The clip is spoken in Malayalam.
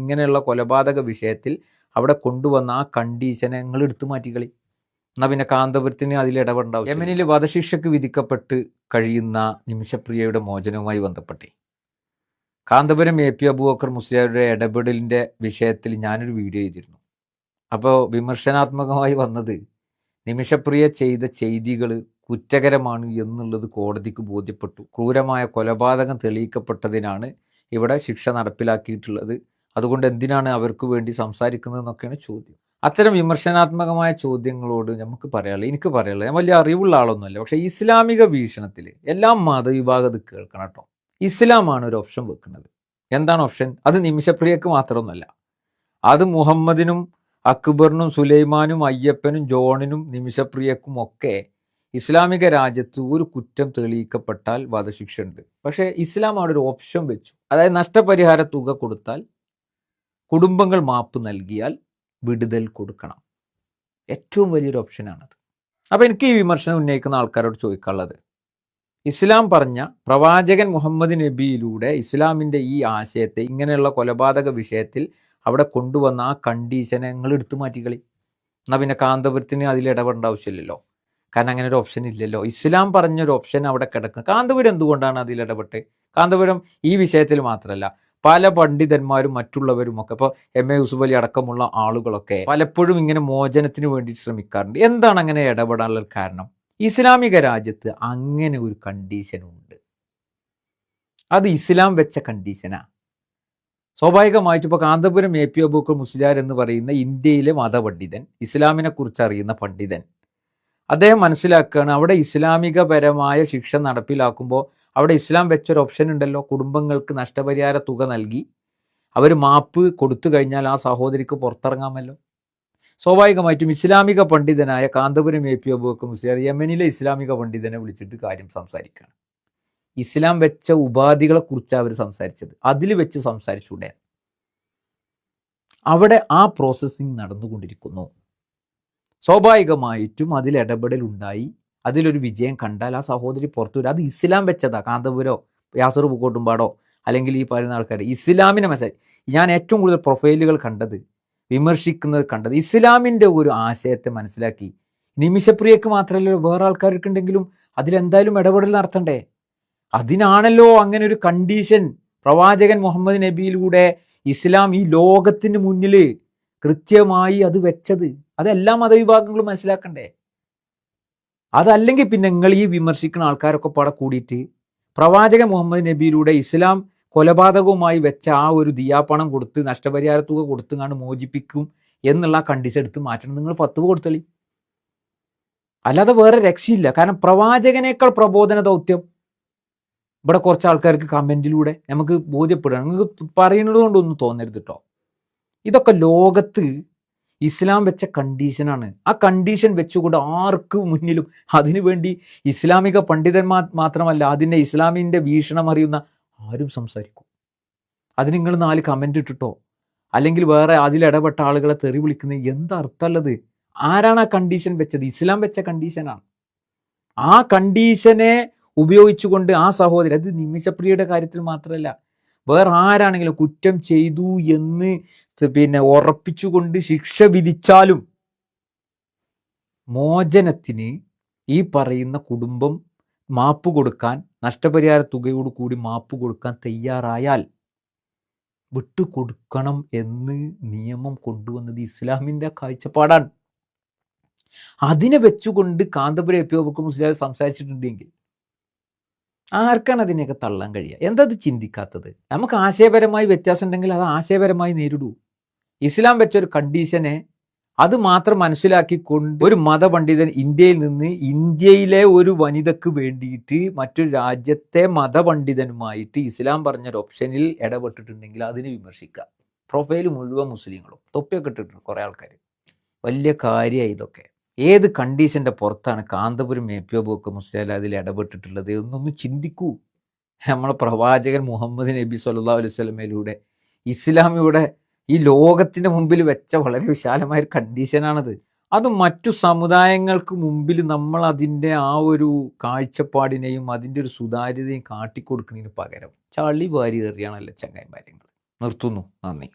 ഇങ്ങനെയുള്ള കൊലപാതക വിഷയത്തിൽ അവിടെ കൊണ്ടുവന്ന ആ കണ്ടീഷനെ നിങ്ങൾ എടുത്തു മാറ്റിക്കളി. എന്നാൽ പിന്നെ കാന്തപുരത്തിന് അതിൽ ഇടപെടേണ്ട. യമനിൽ വധശിക്ഷയ്ക്ക് വിധിക്കപ്പെട്ട് കഴിയുന്ന നിമിഷപ്രിയയുടെ മോചനവുമായി ബന്ധപ്പെട്ടേ കാന്തപുരം AP അബൂബക്കർ മുസ്ലിയാരുടെ ഇടപെടലിൻ്റെ വിഷയത്തിൽ ഞാനൊരു വീഡിയോ ചെയ്തിരുന്നു. അപ്പോൾ വിമർശനാത്മകമായി വന്നത് നിമിഷപ്രിയ ചെയ്ത ചെയ്തികൾ കുറ്റകരമാണ് എന്നുള്ളത് കോടതിക്ക് ബോധ്യപ്പെട്ടു. ക്രൂരമായ കൊലപാതകം തെളിയിക്കപ്പെട്ടതിനാണ് ഇവിടെ ശിക്ഷ നടപ്പിലാക്കിയിട്ടുള്ളത്. അതുകൊണ്ട് എന്തിനാണ് അവർക്ക് വേണ്ടി സംസാരിക്കുന്നതെന്നൊക്കെയാണ് ചോദ്യം. അത്തരം വിമർശനാത്മകമായ ചോദ്യങ്ങളോട് നമുക്ക് പറയാനുള്ളത്, എനിക്ക് പറയാനുള്ളത്, ഞാൻ വലിയ അറിവുള്ള ആളൊന്നുമല്ല, പക്ഷേ ഇസ്ലാമിക വീക്ഷണത്തിൽ എല്ലാ മതവിഭാഗത് കേൾക്കണം കേട്ടോ. ഇസ്ലാമാണ് ഒരു ഓപ്ഷൻ വെക്കുന്നത്. എന്താണ് ഓപ്ഷൻ? അത് നിമിഷപ്രിയക്ക് മാത്രമൊന്നുമല്ല, അത് മുഹമ്മദിനും അക്ബറിനും സുലൈമാനും അയ്യപ്പനും ജോണിനും നിമിഷപ്രിയക്കും ഒക്കെ ഇസ്ലാമിക രാജ്യത്ത് ഒരു കുറ്റം തെളിയിക്കപ്പെട്ടാൽ വധശിക്ഷ ഉണ്ട്. പക്ഷേ ഇസ്ലാം അവിടെ ഒരു ഓപ്ഷൻ വെച്ചു. അതായത് നഷ്ടപരിഹാര തുക കൊടുത്താൽ, കുടുംബങ്ങൾ മാപ്പ് നൽകിയാൽ വിടുതൽ കൊടുക്കണം. ഏറ്റവും വലിയൊരു ഓപ്ഷനാണത്. അപ്പോൾ എനിക്ക് ഈ വിമർശനം ഉന്നയിക്കുന്ന ആൾക്കാരോട് ചോദിക്കാനുള്ളത്, ഇസ്ലാം പറഞ്ഞ പ്രവാചകൻ മുഹമ്മദ് നബിയിലൂടെ ഇസ്ലാമിൻ്റെ ഈ ആശയത്തെ ഇങ്ങനെയുള്ള കൊലപാതക വിഷയത്തിൽ അവിടെ കൊണ്ടുവന്ന ആ കണ്ടീഷനെ നിങ്ങൾ എടുത്തു മാറ്റിക്കളി. എന്നാൽ പിന്നെ കാന്തപുരത്തിന് അതിൽ ഇടപെടേണ്ട ആവശ്യമില്ലല്ലോ. കാരണം അങ്ങനെ ഒരു ഓപ്ഷൻ ഇല്ലല്ലോ. ഇസ്ലാം പറഞ്ഞൊരു ഓപ്ഷൻ അവിടെ കിടക്കുന്നത്. കാന്തപുരം എന്തുകൊണ്ടാണ് അതിൽ ഇടപെട്ട്? കാന്തപുരം ഈ വിഷയത്തിൽ മാത്രമല്ല, പല പണ്ഡിതന്മാരും മറ്റുള്ളവരും ഒക്കെ, ഇപ്പോൾ MA യൂസുഫ് അലി അടക്കമുള്ള ആളുകളൊക്കെ പലപ്പോഴും ഇങ്ങനെ മോചനത്തിന് വേണ്ടി ശ്രമിക്കാറുണ്ട്. എന്താണ് അങ്ങനെ ഇടപെടാനുള്ള കാരണം? ഇസ്ലാമിക രാജ്യത്ത് അങ്ങനെ ഒരു കണ്ടീഷൻ ഉണ്ട്. അത് ഇസ്ലാം വെച്ച കണ്ടീഷനാണ്. സ്വാഭാവികമായിട്ട് ഇപ്പോൾ കാന്തപുരം AP അബൂബക്കർ മുസ്ലിയാർ എന്ന് പറയുന്ന ഇന്ത്യയിലെ മതപണ്ഡിതൻ, ഇസ്ലാമിനെ കുറിച്ച് അറിയുന്ന പണ്ഡിതൻ, അദ്ദേഹം മനസ്സിലാക്കുകയാണ് അവിടെ ഇസ്ലാമികപരമായ ശിക്ഷ നടപ്പിലാക്കുമ്പോൾ അവിടെ ഇസ്ലാം വെച്ചൊരു ഓപ്ഷൻ ഉണ്ടല്ലോ. കുടുംബങ്ങൾക്ക് നഷ്ടപരിഹാര തുക നൽകി അവർ മാപ്പ് കൊടുത്തു കഴിഞ്ഞാൽ ആ സഹോദരിക്ക് പുറത്തിറങ്ങാമല്ലോ. സ്വാഭാവികമായിട്ടും ഇസ്ലാമിക പണ്ഡിതനായ കാന്തപുരം AP അബൂബക്കർ മുസ്ലിയാർ യമനിലെ ഇസ്ലാമിക പണ്ഡിതനെ വിളിച്ചിട്ട് കാര്യം സംസാരിക്കുകയാണ്. ഇസ്ലാം വെച്ച ഉപാധികളെ കുറിച്ചാണ് അവർ സംസാരിച്ചത്. അതിൽ വെച്ച് സംസാരിച്ചൂടെ? അവിടെ ആ പ്രോസസ്സിങ് നടന്നുകൊണ്ടിരിക്കുന്നു. സ്വാഭാവികമായിട്ടും അതിൽ ഇടപെടലുണ്ടായി. അതിലൊരു വിജയം കണ്ടാൽ ആ സഹോദരി പുറത്തു വരും. അത് ഇസ്ലാം വെച്ചതാ. കാന്തപുരോ യാസർ പൂക്കോട്ടുംപാടോ അല്ലെങ്കിൽ ഈ പറയുന്ന ആൾക്കാർ ഇസ്ലാമിനെ മനസ്സിലായി. ഞാൻ ഏറ്റവും കൂടുതൽ പ്രൊഫൈലുകൾ കണ്ടത്, വിമർശിക്കുന്നത് കണ്ടത്, ഇസ്ലാമിൻ്റെ ഒരു ആശയത്തെ മനസ്സിലാക്കി. നിമിഷപ്രിയക്ക് മാത്രമല്ല, വേറെ ആൾക്കാർക്കുണ്ടെങ്കിലും അതിലെന്തായാലും ഇടപെടൽ നടത്തണ്ടേ? അതിനാണല്ലോ അങ്ങനെ ഒരു കണ്ടീഷൻ പ്രവാചകൻ മുഹമ്മദ് നബിയിലൂടെ ഇസ്ലാം ഈ ലോകത്തിന് മുന്നിൽ കൃത്യമായി അത് വെച്ചത്. അതെല്ലാ മതവിഭാഗങ്ങളും മനസ്സിലാക്കണ്ടേ? അതല്ലെങ്കിൽ പിന്നെ നിങ്ങൾ ഈ വിമർശിക്കുന്ന ആൾക്കാരൊക്കെ പാടെ കൂടിയിട്ട് പ്രവാചകൻ മുഹമ്മദ് നബിയിലൂടെ ഇസ്ലാം കൊലപാതകവുമായി വെച്ച ആ ഒരു ദിയാപ്പണം കൊടുത്ത് നഷ്ടപരിഹാര തുക കൊടുത്തുകൊണ്ട് മോചിപ്പിക്കും എന്നുള്ള കണ്ടീഷൻ എടുത്ത് മാറ്റണം. നിങ്ങൾ ഫത്വ കൊടുത്തളി. അല്ലാതെ വേറെ രക്ഷയില്ല. കാരണം പ്രവാചകനേക്കാൾ പ്രബോധന ദൗത്യം ഇവിടെ കുറച്ച് ആൾക്കാർക്ക് കമൻറ്റിലൂടെ നമുക്ക് ബോധ്യപ്പെടുകയാണ്. നിങ്ങൾക്ക് പറയുന്നത് കൊണ്ടൊന്നും തോന്നരുത് കേട്ടോ. ഇതൊക്കെ ലോകത്ത് ഇസ്ലാം വെച്ച കണ്ടീഷനാണ്. ആ കണ്ടീഷൻ വെച്ചുകൊണ്ട് ആർക്ക് മുന്നിലും അതിനു വേണ്ടി ഇസ്ലാമിക പണ്ഡിതന്മാർ മാത്രമല്ല, അതിൻ്റെ ഇസ്ലാമിൻ്റെ വീക്ഷണം അറിയുന്ന ആരും സംസാരിക്കും. അതിന് നിങ്ങൾ 4 കമൻറ്റ് ഇട്ടിട്ടോ അല്ലെങ്കിൽ വേറെ അതിലിടപെട്ട ആളുകളെ തെറി വിളിക്കുന്നത് എന്താ അർത്ഥമുള്ളത്? ആരാണ് ആ കണ്ടീഷൻ വെച്ചത്? ഇസ്ലാം വെച്ച കണ്ടീഷനാണ്. ആ കണ്ടീഷനെ ഉപയോഗിച്ചുകൊണ്ട് ആ സഹോദരി, അത് നിമിഷപ്രിയയുടെ കാര്യത്തിൽ മാത്രമല്ല, വേറെ ആരാണെങ്കിലും കുറ്റം ചെയ്തു എന്ന് ഉറപ്പിച്ചുകൊണ്ട് ശിക്ഷ വിധിച്ചാലും മോചനത്തിന് ഈ പറയുന്ന കുടുംബം മാപ്പ് കൊടുക്കാൻ, നഷ്ടപരിഹാര തുകയോട് കൂടി മാപ്പ് കൊടുക്കാൻ തയ്യാറായാൽ വിട്ടുകൊടുക്കണം എന്ന് നിയമം കൊണ്ടുവന്നത് ഇസ്ലാമിൻ്റെ കാഴ്ചപ്പാടാണ്. അതിനെ വെച്ചുകൊണ്ട് കാന്തപുരം AP അബൂബക്കർ മുസ്ലിയാർ സംസാരിച്ചിട്ടുണ്ടെങ്കിൽ ആർക്കാണ് അതിനെയൊക്കെ തള്ളാൻ കഴിയുക? എന്താ അത് ചിന്തിക്കാത്തത്? നമുക്ക് ആശയപരമായി വ്യത്യാസം ഉണ്ടെങ്കിൽ അത് ആശയപരമായി നേരിടൂ. ഇസ്ലാം വെച്ചൊരു കണ്ടീഷനെ അത് മാത്രം മനസ്സിലാക്കിക്കൊണ്ട് ഒരു മതപണ്ഡിതൻ ഇന്ത്യയിൽ നിന്ന് ഇന്ത്യയിലെ ഒരു വനിതക്ക് വേണ്ടിയിട്ട് മറ്റൊരു രാജ്യത്തെ മതപണ്ഡിതനുമായിട്ട് ഇസ്ലാം പറഞ്ഞൊരു ഓപ്ഷനിൽ ഇടപെട്ടിട്ടുണ്ടെങ്കിൽ അതിനെ വിമർശിക്കുക. പ്രൊഫൈൽ മുഴുവൻ മുസ്ലിങ്ങളും തൊപ്പിയൊക്കെ ഇട്ടിട്ടുണ്ട് കുറേ ആൾക്കാർ. വലിയ കാര്യമായി ഇതൊക്കെ. ഏത് കണ്ടീഷൻ്റെ പുറത്താണ് കാന്തപുരം AP അബൂബക്കർ മുസ്ലിയാർ അതിൽ ഇടപെട്ടിട്ടുള്ളത് എന്നൊന്ന് ചിന്തിക്കൂ. നമ്മളെ പ്രവാചകൻ മുഹമ്മദ് നബി സല്ലല്ലാഹു അലൈഹി വസല്ലമയിലൂടെ ഇസ്ലാം ഇവിടെ ഈ ലോകത്തിൻ്റെ മുമ്പിൽ വെച്ച വളരെ വിശാലമായൊരു കണ്ടീഷനാണത്. അത് മറ്റു സമുദായങ്ങൾക്ക് മുമ്പിൽ നമ്മൾ അതിൻ്റെ ആ ഒരു കാഴ്ചപ്പാടിനെയും അതിൻ്റെ ഒരു സുതാര്യതയും കാട്ടിക്കൊടുക്കുന്നതിന് പകരം ചളി വാരി എറിയാണല്ലോ ചങ്ങായിമാര്യങ്ങൾ. നിർത്തുന്നു. നന്ദി.